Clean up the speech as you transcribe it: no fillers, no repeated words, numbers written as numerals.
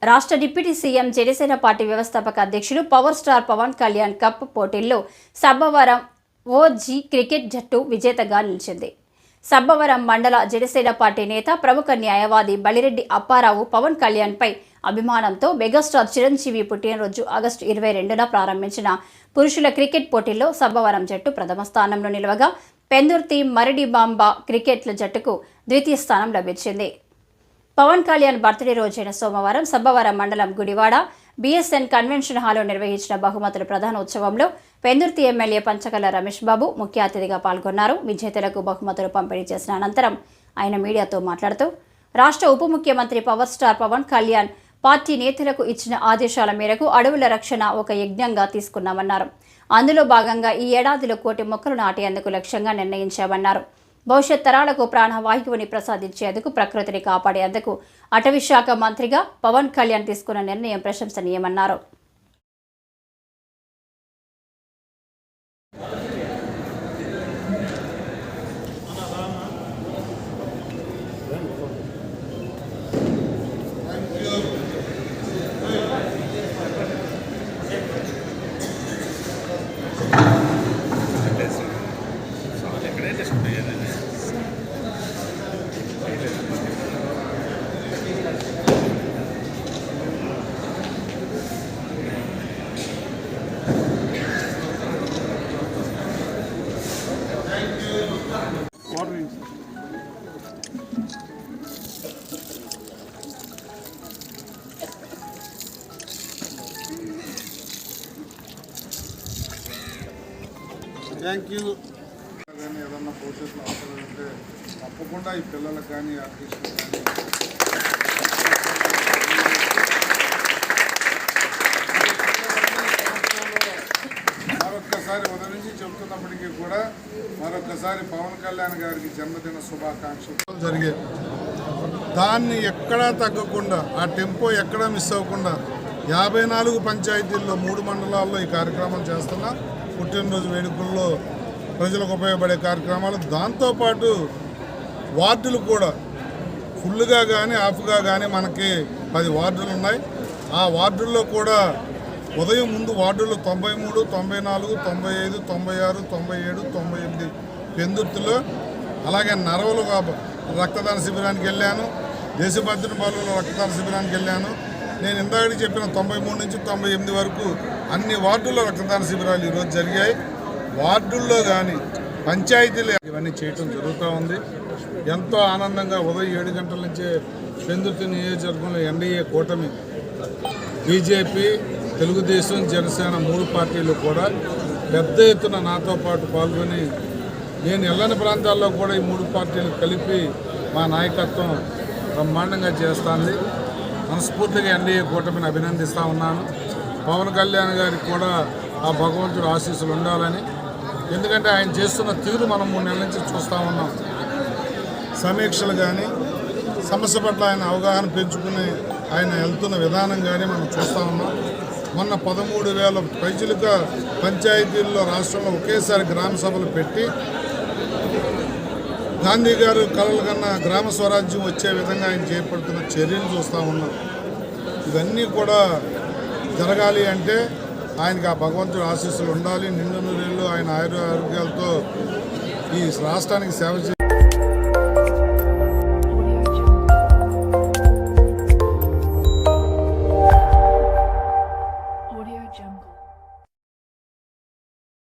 రాష్ట్ర deputy CM Janasena party వ్యవస్థాపక అధ్యక్షులు power star Pawan Kalyan cup పోటీల్లో సబ్బవరం ఓజీ క్రికెట్ జట్టు విజేతగా నిలిచింది. సబ్బవరం మండల జనసేన పార్టీ నేత ప్రముఖ న్యాయవాది బలిరెడ్డి అప్పారావు పవన్ కళ్యాణ్పై అభిమానంతో మెగాస్టార్ చిరంజీవి పుట్టినరోజు ఆగస్టు 22న ప్రారంభించిన పురుషుల క్రికెట్ పోటీల్లో సబ్బవరం జట్టు ప్రథమ స్థానంలో నిలవగా పెందుర్తి మరిడిబాంబ క్రికెట్ల జట్టుకు ద్వితీయ స్థానం లభించింది. పవన్ కళ్యాణ్ బర్త్డే రోజైన సోమవారం సబ్బవరం మండలం గుడివాడ బీఎస్ఎన్ కన్వెన్షన్ హాల్లో నిర్వహించిన బహుమతుల ప్రధానోత్సవంలో పెందుర్తి ఎమ్మెల్యే పంచకల్ల రమేష్ బాబు ముఖ్య అతిథిగా పాల్గొన్నారు. విజేతలకు బహుమతులు పంపిణీ చేసిన అనంతరం ఆయన మీడియాతో మాట్లాడుతూ రాష్ట్ర ఉప ముఖ్యమంత్రి power star Pawan Kalyan party నేతలకు ఇచ్చిన ఆదేశాల మేరకు అడవుల రక్షణ ఒక యజ్ఞంగా తీసుకున్నామన్నారు. అందులో భాగంగా ఈ ఏడాదిలో 1 కోటి మొక్కలు నాటేందుకు లక్ష్యంగా నిర్ణయించామన్నారు. భవిష్యత్ తరాలకు ప్రాణవాయువుని ప్రసాదించేందుకు ప్రకృతిని కాపాడేందుకు అటవీ శాఖ మంత్రిగా పవన్ కళ్యాణ్ తీసుకున్న నిర్ణయం ప్రశంసనీయమన్నారు. Thank you. కానీ ఏదన్నా భవిష్యత్తులో అవసరం ఉంటే తప్పకుండా ఈ పిల్లలకు కానీ ఆర్టిస్టులకు కానీ మరొక్కసారి ఉదయం నుంచి చెబుతున్నప్పటికీ కూడా మరొక్కసారి పవన్ కళ్యాణ్ గారికి జన్మదిన శుభాకాంక్షలు జరిగాయి. దాన్ని ఎక్కడా తగ్గకుండా ఆ టెంపో ఎక్కడా మిస్ అవ్వకుండా 54 పంచాయతీల్లో 3 మండలాల్లో ఈ కార్యక్రమం చేస్తున్నా. పుట్టినరోజు వేడుకల్లో ప్రజలకు ఉపయోగపడే కార్యక్రమాలు, దాంతోపాటు వార్డులు కూడా ఫుల్గా కానీ హాఫ్గా కానీ మనకి 10 వార్డులు ఉన్నాయి. ఆ వార్డుల్లో కూడా ఉదయం ముందు వార్డులు 93, 94, 95, 96, 97, 98 పెందుర్తిలో, అలాగే నరవలు రక్తదాన శిబిరానికి వెళ్ళాను. దేశభద్ర బాలుల రక్తదాన శిబిరానికి వెళ్ళాను. నేను ఇందాక చెప్పిన 93 నుంచి 98 వరకు అన్ని వార్డుల్లో రక్తదాన శిబిరాలు ఈరోజు జరిగాయి. వార్డుల్లో కానీ పంచాయతీలు ఇవన్నీ చేయటం జరుగుతూ ఉంది. ఎంతో ఆనందంగా ఉదయం 7 గంటల నుంచే పెందుర్తి నియోజకవర్గంలో ఎన్డీఏ కూటమి బీజేపీ, తెలుగుదేశం, జనసేన 3 పార్టీలు కూడా పెద్ద ఎత్తున నాతో పాటు పాల్గొని నేను వెళ్ళని ప్రాంతాల్లో కూడా ఈ 3 పార్టీలు కలిపి మా నాయకత్వం బ్రహ్మాండంగా చేస్తుంది. మనస్ఫూర్తిగా ఎన్డీఏ కూటమిని అభినందిస్తూ ఉన్నాను. పవన్ కళ్యాణ్ గారికి కూడా ఆ భగవంతుడు ఆశీస్సులు ఉండాలని, ఎందుకంటే ఆయన చేస్తున్న తీరు మనం 3 నెలల నుంచి చూస్తూ ఉన్నాం. సమీక్షలు కానీ సమస్య పట్ల ఆయన అవగాహన పెంచుకుని ఆయన వెళ్తున్న విధానం కానీ మనం చూస్తూ ఉన్నాం. మొన్న 13,000 పైచిలుగా పంచాయతీల్లో రాష్ట్రంలో ఒకేసారి గ్రామ సభలు పెట్టి గాంధీ గారు కలలు కన్నా గ్రామ స్వరాజ్యం వచ్చే విధంగా ఆయన చేపడుతున్న చర్యలు చూస్తూ ఉన్నాం. ఇవన్నీ కూడా జరగాలి అంటే ఆయనకి ఆ భగవంతుడి ఆశీస్సులు ఉండాలి. నిండు నూరేళ్ళు ఆయన ఆరోగ్యాలతో ఈ రాష్ట్రానికి సేవ